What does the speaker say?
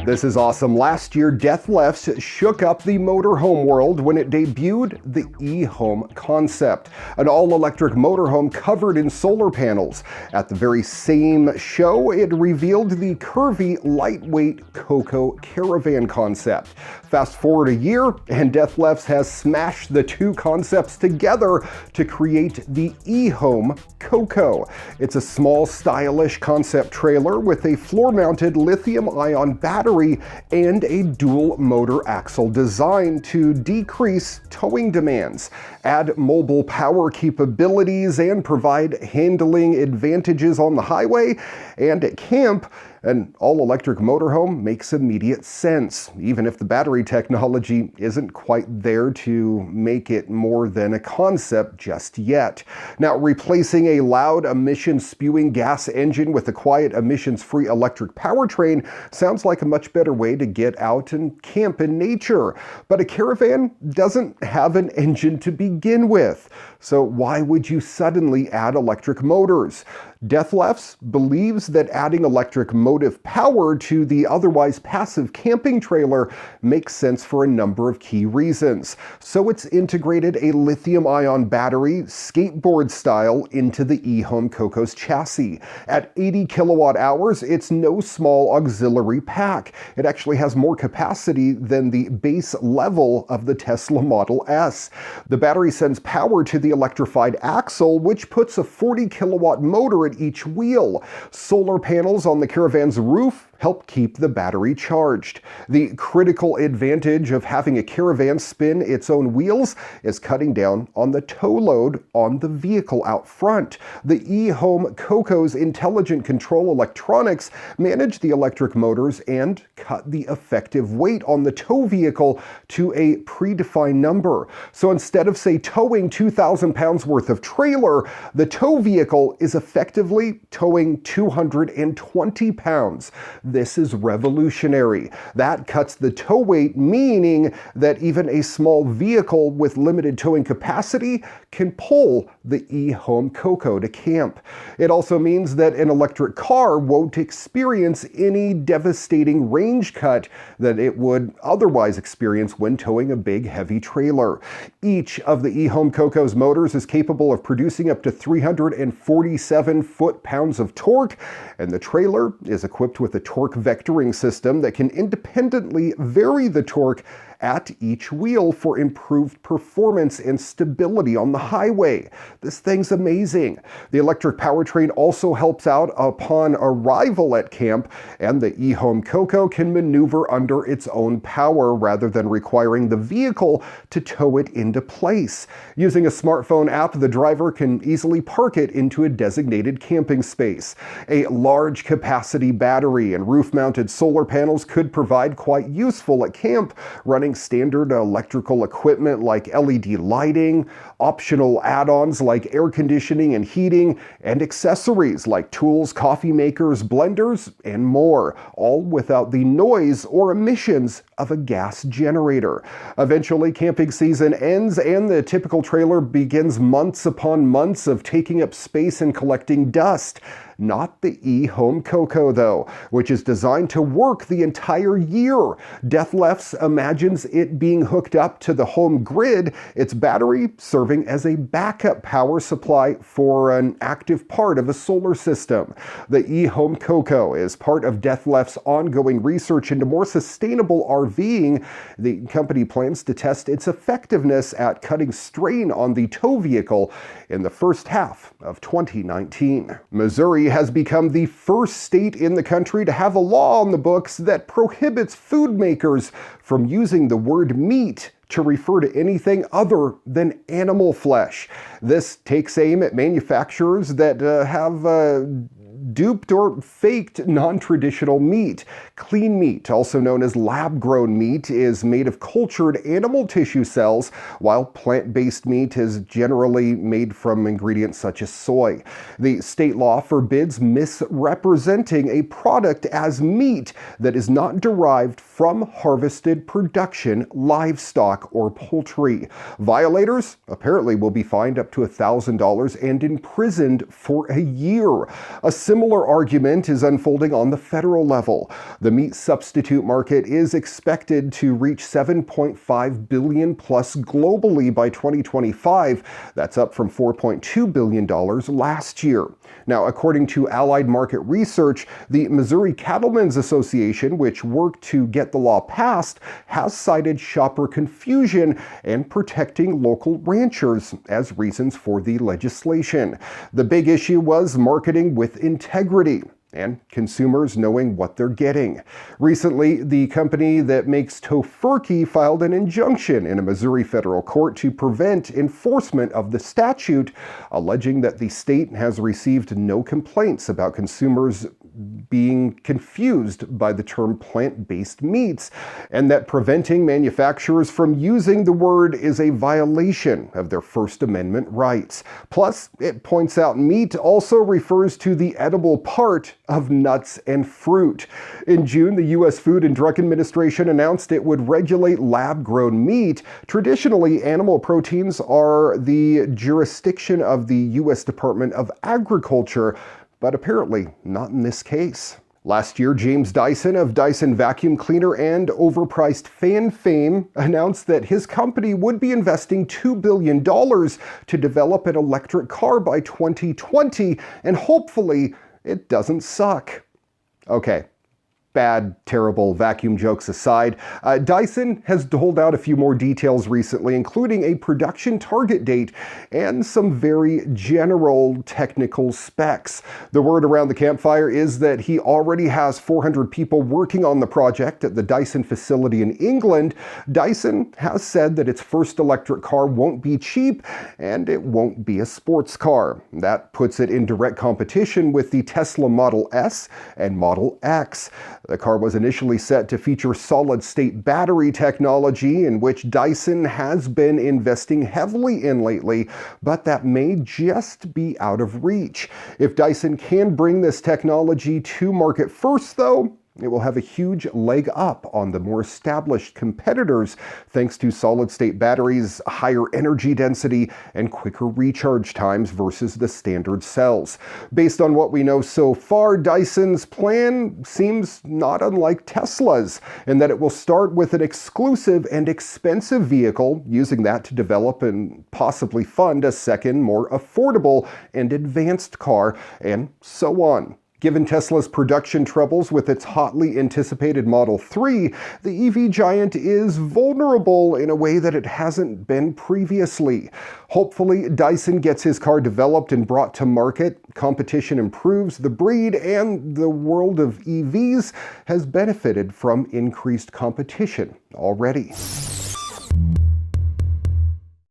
This is awesome. Last year, Dethleffs shook up the motorhome world when it debuted the e-home concept, an all-electric motorhome covered in solar panels. At the very same show, it revealed the curvy, lightweight Coco caravan concept. Fast forward a year, and Dethleffs has smashed the two concepts together to create the e-home Coco. It's a small, stylish concept trailer with a floor-mounted lithium-ion battery and a dual motor axle design to decrease towing demands, add mobile power capabilities, and provide handling advantages on the highway and at camp. An all-electric motorhome makes immediate sense, even if the battery technology isn't quite there to make it more than a concept just yet. Now, replacing a loud emission-spewing gas engine with a quiet emissions-free electric powertrain sounds like a much better way to get out and camp in nature. But a caravan doesn't have an engine to begin with, so why would you suddenly add electric motors? Dethleffs believes that adding electric motive power to the otherwise passive camping trailer makes sense for a number of key reasons. So it's integrated a lithium-ion battery, skateboard style, into the e-home Coco's chassis. At 80 kilowatt hours, it's no small auxiliary pack. It actually has more capacity than the base level of the Tesla Model S. The battery sends power to the electrified axle, which puts a 40 kilowatt motor at each wheel. Solar panels on the caravan's roof help keep the battery charged. The critical advantage of having a caravan spin its own wheels is cutting down on the tow load on the vehicle out front. The e-home Coco's intelligent control electronics manage the electric motors and cut the effective weight on the tow vehicle to a predefined number. So instead of, say, towing 2,000 pounds worth of trailer, the tow vehicle is effectively towing 220 pounds. This is revolutionary. That cuts the tow weight, meaning that even a small vehicle with limited towing capacity can pull the e-home Coco to camp. It also means that an electric car won't experience any devastating range cut that it would otherwise experience when towing a big, heavy trailer. Each of the e-home Coco's motors is capable of producing up to 347 foot-pounds of torque, and the trailer is equipped with a torque vectoring system that can independently vary the torque at each wheel for improved performance and stability on the highway. This thing's amazing. The electric powertrain also helps out upon arrival at camp, and the e-home Coco can maneuver under its own power rather than requiring the vehicle to tow it into place. Using a smartphone app, the driver can easily park it into a designated camping space. A large capacity battery and roof-mounted solar panels could provide quite useful at camp, running standard electrical equipment like LED lighting, optional add-ons like air conditioning and heating, and accessories like tools, coffee makers, blenders, and more, all without the noise or emissions of a gas generator. Eventually, camping season ends and the typical trailer begins months upon months of taking up space and collecting dust. Not the e-home Coco, though, which is designed to work the entire year. Dethleffs imagines it being hooked up to the home grid, its battery serving as a backup power supply for an active part of a solar system. The e-home Coco is part of Dethleffs' ongoing research into more sustainable RVing. The company plans to test its effectiveness at cutting strain on the tow vehicle in the first half of 2019. Missouri has become the first state in the country to have a law on the books that prohibits food makers from using the word meat to refer to anything other than animal flesh. This takes aim at manufacturers that have duped or faked non-traditional meat. Clean meat, also known as lab-grown meat, is made of cultured animal tissue cells, while plant-based meat is generally made from ingredients such as soy. The state law forbids misrepresenting a product as meat that is not derived from harvested production livestock or poultry. Violators apparently will be fined up to $1,000 and imprisoned for a year. A similar argument is unfolding on the federal level. The meat substitute market is expected to reach $7.5 billion plus globally by 2025. That's up from $4.2 billion last year. Now, according to Allied Market Research, the Missouri Cattlemen's Association, which worked to get the law passed, has cited shopper confusion and protecting local ranchers as reasons for the legislation. The big issue was marketing with integrity and consumers knowing what they're getting. Recently, the company that makes Tofurkey filed an injunction in a Missouri federal court to prevent enforcement of the statute, alleging that the state has received no complaints about consumers being confused by the term plant-based meats, and that preventing manufacturers from using the word is a violation of their First Amendment rights. Plus, it points out meat also refers to the edible part of nuts and fruit. In June, the U.S. Food and Drug Administration announced it would regulate lab-grown meat. Traditionally, animal proteins are the jurisdiction of the U.S. Department of Agriculture, but apparently not in this case. Last year, James Dyson of Dyson vacuum cleaner and overpriced fan fame announced that his company would be investing $2 billion to develop an electric car by 2020, and hopefully it doesn't suck. Okay. Bad, terrible vacuum jokes aside, Dyson has doled out a few more details recently, including a production target date and some very general technical specs. The word around the campfire is that he already has 400 people working on the project at the Dyson facility in England. Dyson has said that its first electric car won't be cheap and it won't be a sports car. That puts it in direct competition with the Tesla Model S and Model X. The car was initially set to feature solid-state battery technology, in which Dyson has been investing heavily in lately, but that may just be out of reach. If Dyson can bring this technology to market first, though, it will have a huge leg up on the more established competitors thanks to solid-state batteries, higher energy density, and quicker recharge times versus the standard cells. Based on what we know so far, Dyson's plan seems not unlike Tesla's, in that it will start with an exclusive and expensive vehicle, using that to develop and possibly fund a second, more affordable and advanced car, and so on. Given Tesla's production troubles with its hotly anticipated Model 3, the EV giant is vulnerable in a way that it hasn't been previously. Hopefully, Dyson gets his car developed and brought to market, competition improves the breed, and the world of EVs has benefited from increased competition already.